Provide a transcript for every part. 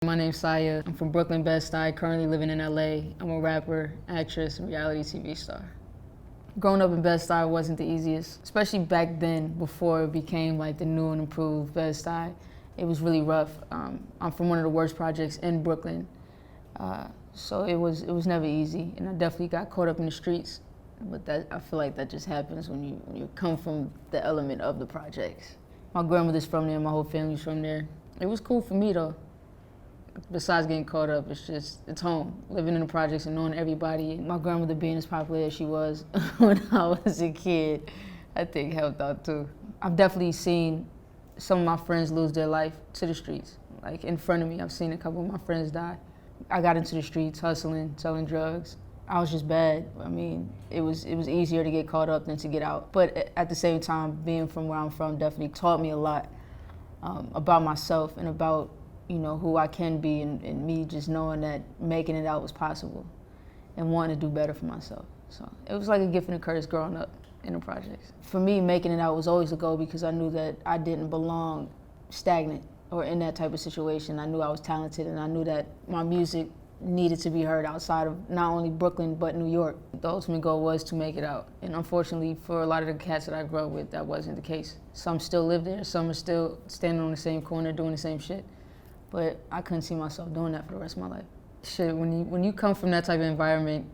My name's Saya. I'm from Brooklyn, Bed-Stuy, currently living in LA. I'm a rapper, actress, and reality TV star. Growing up in Bed-Stuy wasn't the easiest, especially back then before it became like the new and improved Bed-Stuy. It was really rough. I'm from one of the worst projects in Brooklyn, so it was never easy, and I definitely got caught up in the streets. But I feel like that just happens when you come from the element of the projects. My grandmother's from there, my whole family's from there. It was cool for me though. Besides getting caught up, it's home. Living in the projects and knowing everybody. My grandmother being as popular as she was when I was a kid, I think helped out too. I've definitely seen some of my friends lose their life to the streets. Like in front of me, I've seen a couple of my friends die. I got into the streets, hustling, selling drugs. I was just bad. I mean, it was easier to get caught up than to get out. But at the same time, being from where I'm from definitely taught me a lot about myself and about who I can be, and me just knowing that making it out was possible and wanting to do better for myself. So it was like a gift and a curse growing up in the projects. For me, making it out was always a goal because I knew that I didn't belong stagnant or in that type of situation. I knew I was talented, and I knew that my music needed to be heard outside of not only Brooklyn, but New York. The ultimate goal was to make it out. And unfortunately, for a lot of the cats that I grew up with, that wasn't the case. Some still live there, some are still standing on the same corner doing the same shit. But I couldn't see myself doing that for the rest of my life. Shit, when you come from that type of environment,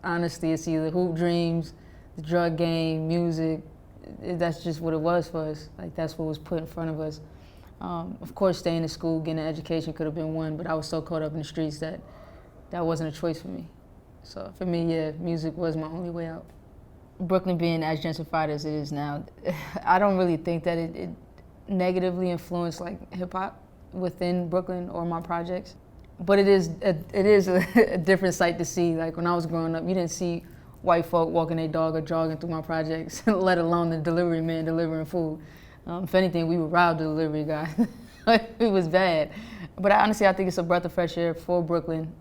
honestly, it's either hoop dreams, the drug game, music. That's just what it was for us. Like, that's what was put in front of us. Of course, staying in school, getting an education could have been one, but I was so caught up in the streets that wasn't a choice for me. So for me, yeah, music was my only way out. Brooklyn being as gentrified as it is now, I don't really think that it negatively influenced like hip hop within Brooklyn or my projects. But it is a different sight to see. Like when I was growing up, you didn't see white folk walking their dog or jogging through my projects, let alone the delivery man delivering food. If anything, we would rob the delivery guy. It was bad. But honestly, I think it's a breath of fresh air for Brooklyn,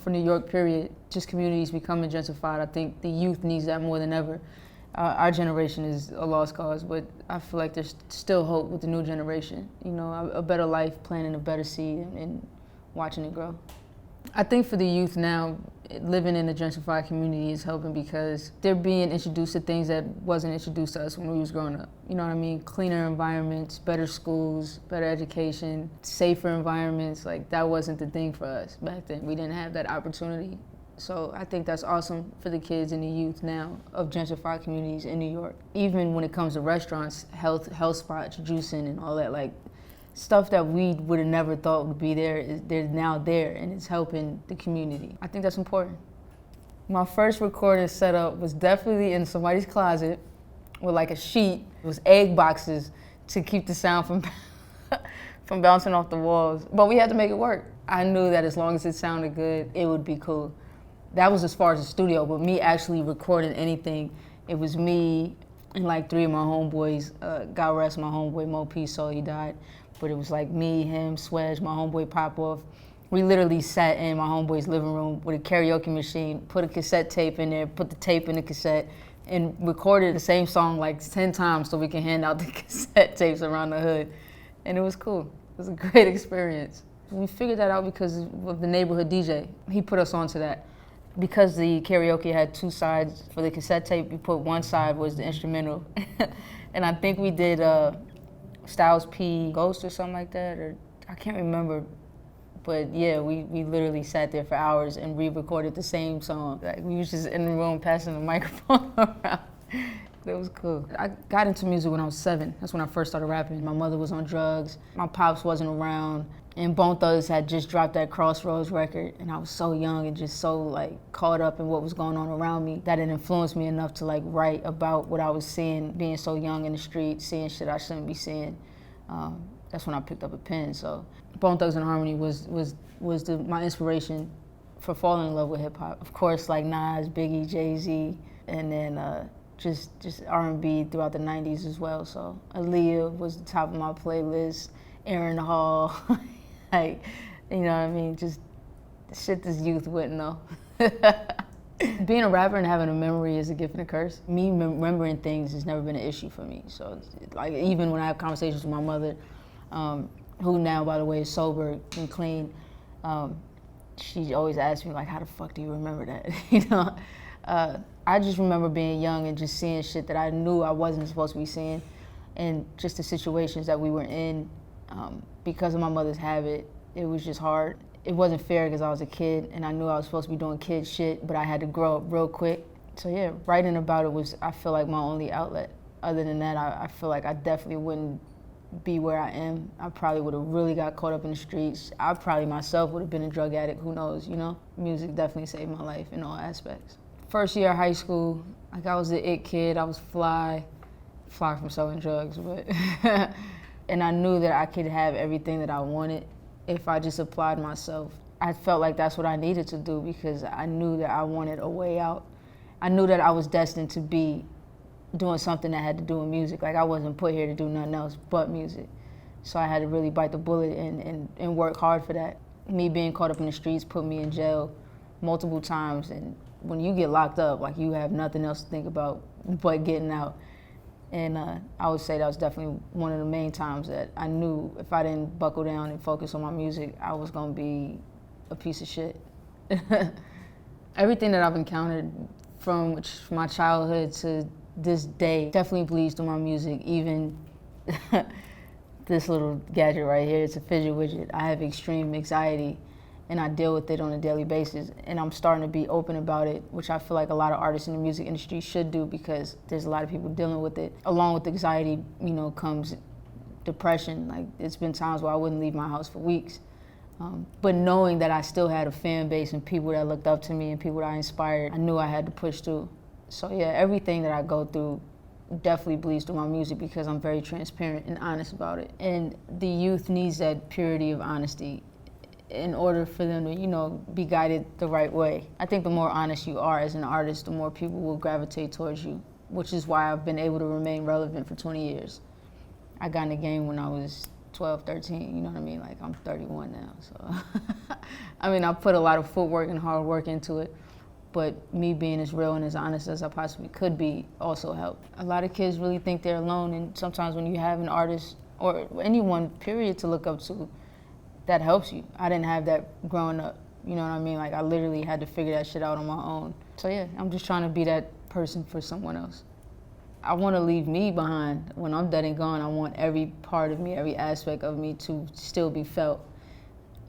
for New York, period. Just communities becoming gentrified. I think the youth needs that more than ever. Our generation is a lost cause, but I feel like there's still hope with the new generation. A better life, planting a better seed, and watching it grow. I think for the youth now, living in a gentrified community is helping because they're being introduced to things that wasn't introduced to us when we was growing up. You know what I mean? Cleaner environments, better schools, better education, safer environments. Like that wasn't the thing for us back then. We didn't have that opportunity. So I think that's awesome for the kids and the youth now of gentrified communities in New York. Even when it comes to restaurants, health spots, juicing and all that, like stuff that we would have never thought would be there, they're now there, and it's helping the community. I think that's important. My first recording setup was definitely in somebody's closet with like a sheet. It was egg boxes to keep the sound from bouncing off the walls. But we had to make it work. I knew that as long as it sounded good, it would be cool. That was as far as the studio, but me actually recording anything, it was me and like three of my homeboys. God rest my homeboy Mo P, so he died. But it was like me, him, Swedge, my homeboy Pop Off. We literally sat in my homeboy's living room with a karaoke machine, put a cassette tape in there, put the tape in the cassette, and recorded the same song like 10 times so we can hand out the cassette tapes around the hood. And it was cool. It was a great experience. We figured that out because of the neighborhood DJ. He put us onto that. Because the karaoke had two sides for the cassette tape, you put one side was the instrumental. And I think we did Styles P Ghost or something like that, or I can't remember. But yeah, we literally sat there for hours and re-recorded the same song. Like we was just in the room passing the microphone around. It was cool. I got into music when I was 7. That's when I first started rapping. My mother was on drugs. My pops wasn't around. And Bone Thugs had just dropped that Crossroads record, and I was so young and just so like caught up in what was going on around me that it influenced me enough to like write about what I was seeing, being so young in the street, seeing shit I shouldn't be seeing. That's when I picked up a pen. So Bone Thugs and Harmony was my inspiration for falling in love with hip hop. Of course, like Nas, Biggie, Jay-Z, and then just R&B throughout the 90s as well. So Aaliyah was the top of my playlist. Aaron Hall. Like, you know what I mean? Just shit this youth wouldn't know. Being a rapper and having a memory is a gift and a curse. Me remembering things has never been an issue for me. So, like, even when I have conversations with my mother, who now, by the way, is sober and clean, She always asks me like, how the fuck do you remember that? I just remember being young and just seeing shit that I knew I wasn't supposed to be seeing, and just the situations that we were in. Because of my mother's habit, it was just hard. It wasn't fair because I was a kid and I knew I was supposed to be doing kid shit, but I had to grow up real quick. So yeah, writing about it was, I feel like, my only outlet. Other than that, I feel like I definitely wouldn't be where I am. I probably would have really got caught up in the streets. I probably myself would have been a drug addict, who knows, Music definitely saved my life in all aspects. First year of high school, like I was the it kid, I was fly from selling drugs, but and I knew that I could have everything that I wanted if I just applied myself. I felt like that's what I needed to do because I knew that I wanted a way out. I knew that I was destined to be doing something that had to do with music. Like I wasn't put here to do nothing else but music. So I had to really bite the bullet and work hard for that. Me being caught up in the streets put me in jail multiple times, and when you get locked up, like you have nothing else to think about but getting out. And I would say that was definitely one of the main times that I knew if I didn't buckle down and focus on my music, I was gonna be a piece of shit. Everything that I've encountered from my childhood to this day definitely bleeds through my music. Even this little gadget right here, it's a fidget widget. I have extreme anxiety and I deal with it on a daily basis, and I'm starting to be open about it, which I feel like a lot of artists in the music industry should do because there's a lot of people dealing with it. Along with anxiety, comes depression. Like it's been times where I wouldn't leave my house for weeks. But knowing that I still had a fan base and people that looked up to me and people that I inspired, I knew I had to push through. So yeah, everything that I go through definitely bleeds through my music because I'm very transparent and honest about it. And the youth needs that purity of honesty in order for them to, be guided the right way. I think the more honest you are as an artist, the more people will gravitate towards you, which is why I've been able to remain relevant for 20 years. I got in the game when I was 12, 13, you know what I mean? Like I'm 31 now, so. I put a lot of footwork and hard work into it, but me being as real and as honest as I possibly could be also helped. A lot of kids really think they're alone, and sometimes when you have an artist or anyone, period, to look up to, that helps you. I didn't have that growing up, you know what I mean? Like I literally had to figure that shit out on my own. So yeah, I'm just trying to be that person for someone else. I want to leave me behind. When I'm dead and gone, I want every part of me, every aspect of me to still be felt,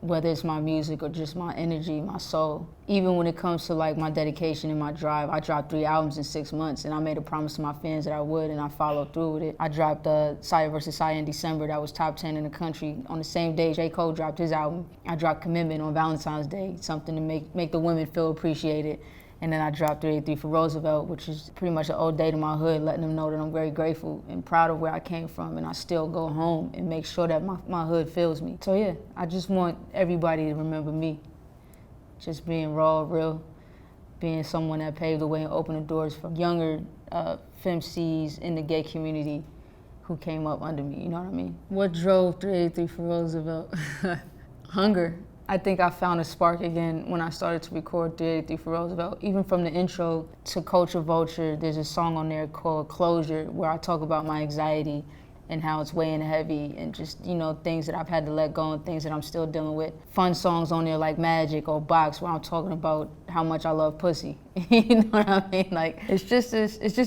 whether it's my music or just my energy, my soul. Even when it comes to like my dedication and my drive, I dropped 3 albums in 6 months, and I made a promise to my fans that I would, and I followed through with it. I dropped Saya vs. Saya in December, that was top 10 in the country. On the same day J. Cole dropped his album, I dropped Commitment on Valentine's Day, something to make the women feel appreciated. And then I dropped 383 for Roosevelt, which is pretty much an ode to my hood, letting them know that I'm very grateful and proud of where I came from, and I still go home and make sure that my hood feels me. So yeah, I just want everybody to remember me. Just being raw, real, being someone that paved the way and opened the doors for younger femcs in the gay community who came up under me, you know what I mean? What drove 383 for Roosevelt? Hunger. I think I found a spark again when I started to record 383 for Roosevelt. Even from the intro to Culture Vulture, there's a song on there called Closure where I talk about my anxiety and how it's weighing heavy and just, things that I've had to let go and things that I'm still dealing with. Fun songs on there like Magic or Box where I'm talking about how much I love pussy. You know what I mean? Like, it's just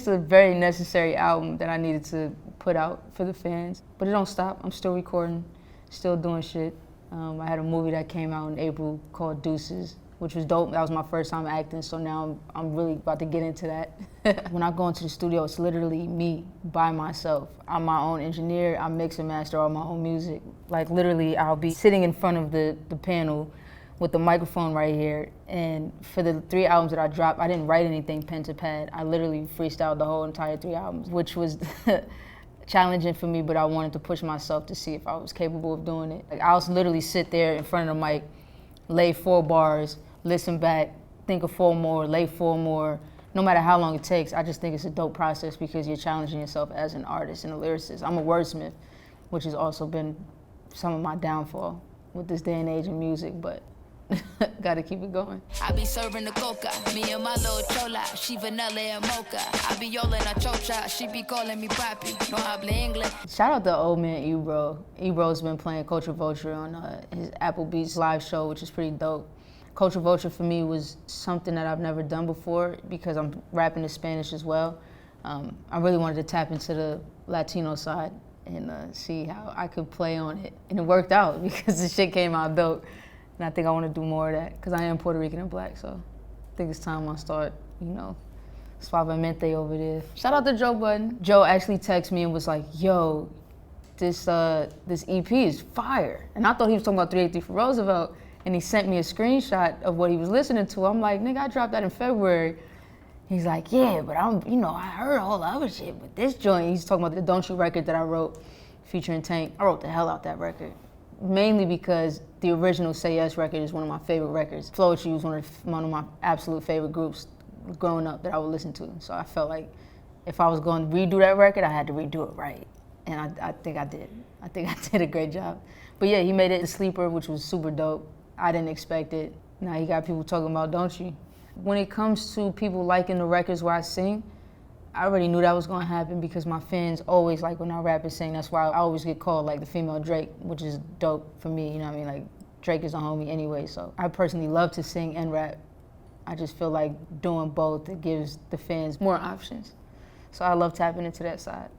a very necessary album that I needed to put out for the fans. But it don't stop. I'm still recording, still doing shit. I had a movie that came out in April called Deuces, which was dope. That was my first time acting, so now I'm really about to get into that. When I go into the studio, it's literally me by myself. I'm my own engineer, I mix and master all my own music. Like literally, I'll be sitting in front of the panel with the microphone right here, and for the 3 albums that I dropped, I didn't write anything pen to pad. I literally freestyled the whole entire 3 albums, which was challenging for me, but I wanted to push myself to see if I was capable of doing it. Like, I'll literally sit there in front of the mic, lay 4 bars, listen back, think of 4 more, lay 4 more. No matter how long it takes, I just think it's a dope process because you're challenging yourself as an artist and a lyricist. I'm a wordsmith, which has also been some of my downfall with this day and age of music, but Gotta keep it going. I be serving the coca, me and my little chola, she vanilla and mocha. I be yolling a chocha, she be calling me papi, no habla English. Shout out to old man Ebro. Ebro's been playing Culture Vulture on his Apple Beats live show, which is pretty dope. Culture Vulture for me was something that I've never done before because I'm rapping in Spanish as well. I really wanted to tap into the Latino side and see how I could play on it. And it worked out because the shit came out dope. And I think I want to do more of that because I am Puerto Rican and black, so I think it's time I start, suavemente over there. Shout out to Joe Budden. Joe actually texted me and was like, yo, this EP is fire. And I thought he was talking about 383 for Roosevelt, and he sent me a screenshot of what he was listening to. I'm like, nigga, I dropped that in February. He's like, yeah, but I heard all the other shit, but this joint, he's talking about the Don't You record that I wrote featuring Tank. I wrote the hell out that record. Mainly because the original Say Yes record is one of my favorite records. Floetry was one of my absolute favorite groups growing up that I would listen to. So I felt like if I was going to redo that record, I had to redo it right. And I think I did. I think I did a great job. But yeah, he made it a sleeper, which was super dope. I didn't expect it. Now he got people talking about Don't You. When it comes to people liking the records where I sing, I already knew that was gonna happen because my fans always like when I rap and sing. That's why I always get called like the female Drake, which is dope for me, you know what I mean? Like Drake is a homie anyway, so I personally love to sing and rap. I just feel like doing both, it gives the fans more options. So I love tapping into that side.